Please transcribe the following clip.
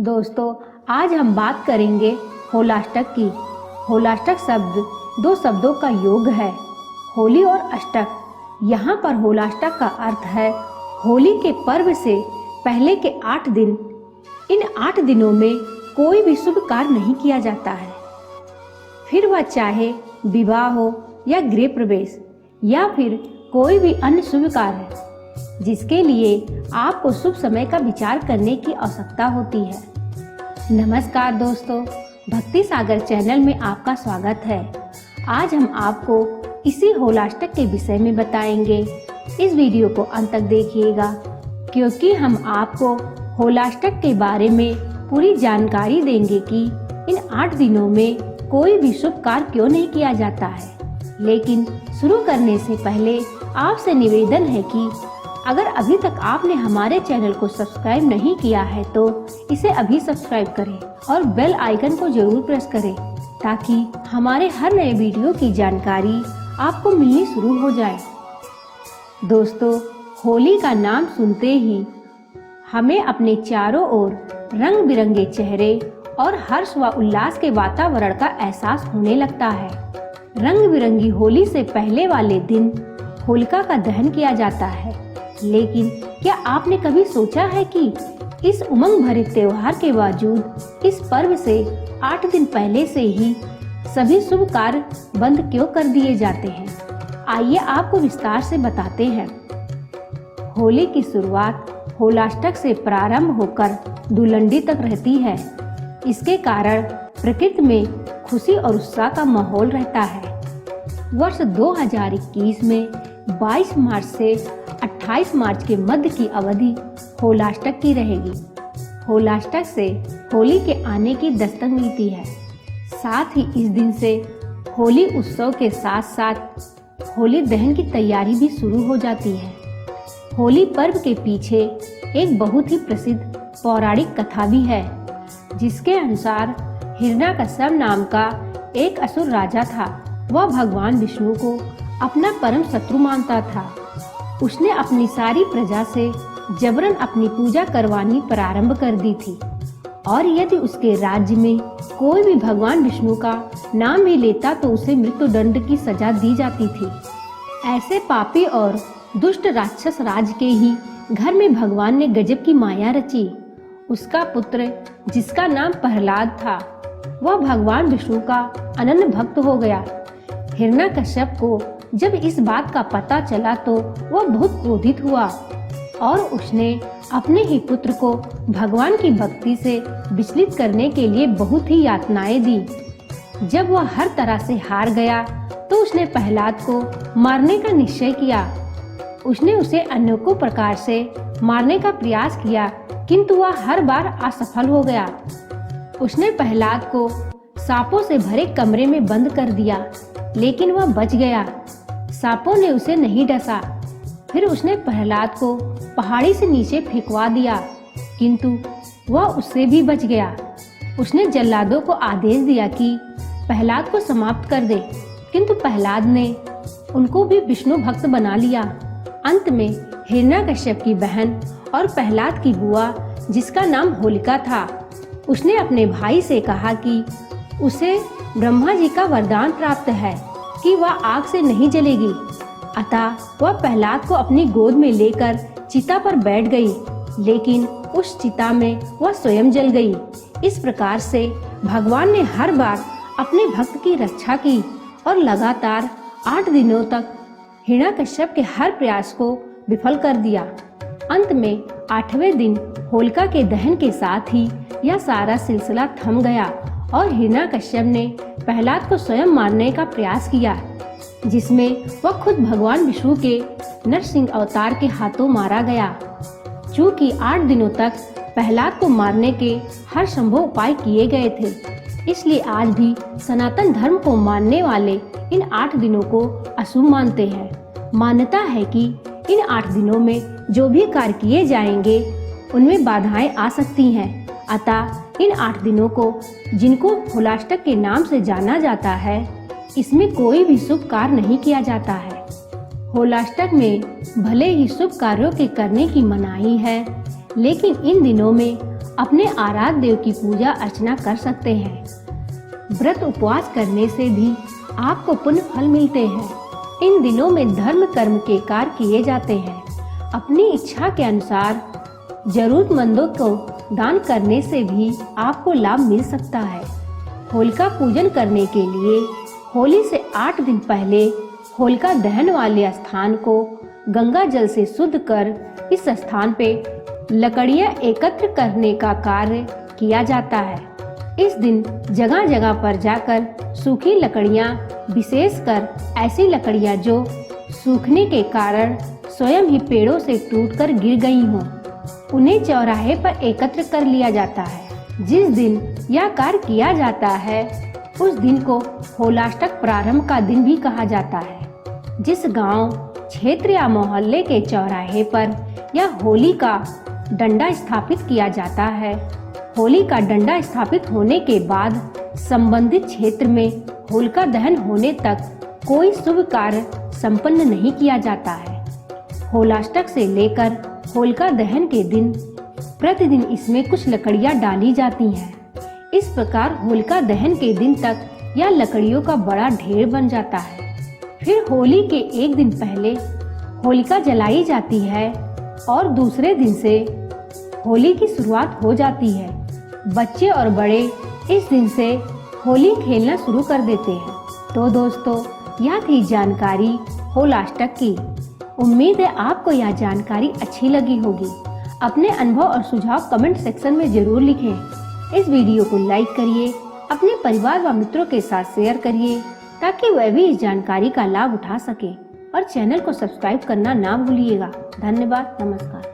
दोस्तों, आज हम बात करेंगे होलाष्टक की। होलाष्टक शब्द दो शब्दों का योग है, होली और अष्टक। यहाँ पर होलाष्टक का अर्थ है होली के पर्व से पहले के 8 दिन। इन 8 दिनों में कोई भी शुभ कार्य नहीं किया जाता है, फिर वह चाहे विवाह हो या गृह प्रवेश या फिर कोई भी अन्य शुभ कार्य, जिसके लिए आपको शुभ समय का विचार करने की आवश्यकता होती है। नमस्कार दोस्तों, भक्ति सागर चैनल में आपका स्वागत है। आज हम आपको इसी होलाष्टक के विषय में बताएंगे। इस वीडियो को अंत तक देखिएगा, क्योंकि हम आपको होलाष्टक के बारे में पूरी जानकारी देंगे कि इन 8 दिनों में कोई भी शुभ कार्य क्यों नहीं किया जाता है। लेकिन शुरू करने से पहले आपसे निवेदन है कि अगर अभी तक आपने हमारे चैनल को सब्सक्राइब नहीं किया है तो इसे अभी सब्सक्राइब करें और बेल आइकन को जरूर प्रेस करें, ताकि हमारे हर नए वीडियो की जानकारी आपको मिलनी शुरू हो जाए। दोस्तों, होली का नाम सुनते ही हमें अपने चारों ओर रंग बिरंगे चेहरे और हर्ष व उल्लास के वातावरण का एहसास होने लगता है। रंग बिरंगी होली से पहले वाले दिन होलिका का दहन किया जाता है। लेकिन क्या आपने कभी सोचा है कि इस उमंग भरे त्योहार के बावजूद इस पर्व से 8 दिन पहले से ही सभी शुभ कार्य बंद क्यों कर दिए जाते हैं? आइए आपको विस्तार से बताते हैं। होली की शुरुआत होलाष्टक से प्रारंभ होकर धुलंडी तक रहती है। इसके कारण प्रकृति में खुशी और उत्साह का माहौल रहता है। वर्ष 2021 में 22 मार्च से 28 मार्च के मध्य की अवधि होलाष्टक की रहेगी। होलाष्टक से होली के आने की दस्तक मिलती है। साथ ही इस दिन से होली उत्सव के साथ साथ होली दहन की तैयारी भी शुरू हो जाती है। होली पर्व के पीछे एक बहुत ही प्रसिद्ध पौराणिक कथा भी है, जिसके अनुसार हिरण्यकश्यप नाम का एक असुर राजा था। वह भगवान विष्णु को अपना परम शत्रु मानता था। उसने अपनी सारी प्रजा से जबरन अपनी पूजा करवानी प्रारंभ कर दी थी, और यदि उसके राज्य में कोई भी भगवान विष्णु का नाम भी लेता तो उसे मृत्युदंड की सजा दी जाती थी। ऐसे पापी और दुष्ट राक्षस राज के ही घर में भगवान ने गजब की माया रची। उसका पुत्र, जिसका नाम प्रहलाद था, वह भगवान विष्णु का अनन्य भक्त हो गया। हिरण्यकश्यप को जब इस बात का पता चला तो वह बहुत क्रोधित हुआ और उसने अपने ही पुत्र को भगवान की भक्ति से विचलित करने के लिए बहुत ही यातनाएं दी। जब वह हर तरह से हार गया तो उसने प्रहलाद को मारने का निश्चय किया। उसने उसे अनेकों प्रकार से मारने का प्रयास किया, किंतु वह हर बार असफल हो गया। उसने प्रहलाद को सांपों से भरे कमरे में बंद कर दिया, लेकिन वह बच गया। सांपों ने उसे नहीं डसा। फिर उसने प्रहलाद को पहाड़ी से नीचे फेंकवा दिया, किंतु वह उससे भी बच गया। उसने जल्लादों को आदेश दिया कि प्रहलाद को समाप्त कर दे, किंतु प्रहलाद ने उनको भी विष्णु भक्त बना लिया। अंत में हिरण्यकश्यप की बहन और प्रहलाद की बुआ, जिसका नाम होलिका था, उसने अपने भाई से कहा कि उसे ब्रह्मा जी का वरदान प्राप्त है कि वह आग से नहीं जलेगी। अतः वह प्रहलाद को अपनी गोद में लेकर चिता पर बैठ गई, लेकिन उस चिता में वह स्वयं जल गई। इस प्रकार से भगवान ने हर बार अपने भक्त की रक्षा की और लगातार 8 दिनों तक हिरण्यकश्यप के हर प्रयास को विफल कर दिया। अंत में 8वें दिन होलिका के दहन के साथ ही यह सारा सिलसिला थम गया और हिरण्यकश्यप ने प्रहलाद को स्वयं मारने का प्रयास किया, जिसमें वह खुद भगवान विष्णु के नरसिंह अवतार के हाथों मारा गया। चूँकि 8 दिनों तक प्रहलाद को मारने के हर संभव उपाय किए गए थे, इसलिए आज भी सनातन धर्म को मानने वाले इन 8 दिनों को अशुभ मानते हैं। मान्यता है कि इन 8 दिनों में जो भी कार्य किए जाएंगे उनमें बाधाएं आ सकती हैं। अतः इन 8 दिनों को, जिनको होलाष्टक के नाम से जाना जाता है, इसमें कोई भी शुभ कार्य नहीं किया जाता है। होलाष्टक में भले ही शुभ कार्यों के करने की मनाही है, लेकिन इन दिनों में अपने आराध्य देव की पूजा अर्चना कर सकते हैं। व्रत उपवास करने से भी आपको पुण्य फल मिलते हैं। इन दिनों में धर्म कर्म के कार्य किए जाते हैं। अपनी इच्छा के अनुसार जरूरतमंदों को दान करने से भी आपको लाभ मिल सकता है। होलिका पूजन करने के लिए होली से 8 दिन पहले होलिका दहन वाले स्थान को गंगा जल से शुद्ध कर इस स्थान पे लकड़ियां एकत्र करने का कार्य किया जाता है। इस दिन जगह जगह पर जाकर सूखी लकड़ियां, विशेषकर ऐसी लकड़ियां जो सूखने के कारण स्वयं ही पेड़ों से टूटकर गिर गई हों, उन्हें चौराहे पर एकत्र कर लिया जाता है। जिस दिन यह कार्य किया जाता है उस दिन को होलाष्टक प्रारंभ का दिन भी कहा जाता है। जिस गांव, क्षेत्र या मोहल्ले के चौराहे पर यह होली का डंडा स्थापित किया जाता है, होली का डंडा स्थापित होने के बाद संबंधित क्षेत्र में होलिका दहन होने तक कोई शुभ कार्य संपन्न नहीं किया जाता है। होलाष्टक से लेकर होलिका दहन के दिन प्रतिदिन इसमें कुछ लकड़ियां डाली जाती हैं। इस प्रकार होलिका दहन के दिन तक यह लकड़ियों का बड़ा ढेर बन जाता है। फिर होली के एक दिन पहले होलिका जलाई जाती है और दूसरे दिन से होली की शुरुआत हो जाती है। बच्चे और बड़े इस दिन से होली खेलना शुरू कर देते हैं। तो दोस्तों, यह थी जानकारी होलाष्टक की। उम्मीद है आपको यह जानकारी अच्छी लगी होगी। अपने अनुभव और सुझाव कमेंट सेक्शन में जरूर लिखें। इस वीडियो को लाइक करिए, अपने परिवार व मित्रों के साथ शेयर करिए ताकि वह भी इस जानकारी का लाभ उठा सके और चैनल को सब्सक्राइब करना ना भूलिएगा। धन्यवाद। नमस्कार।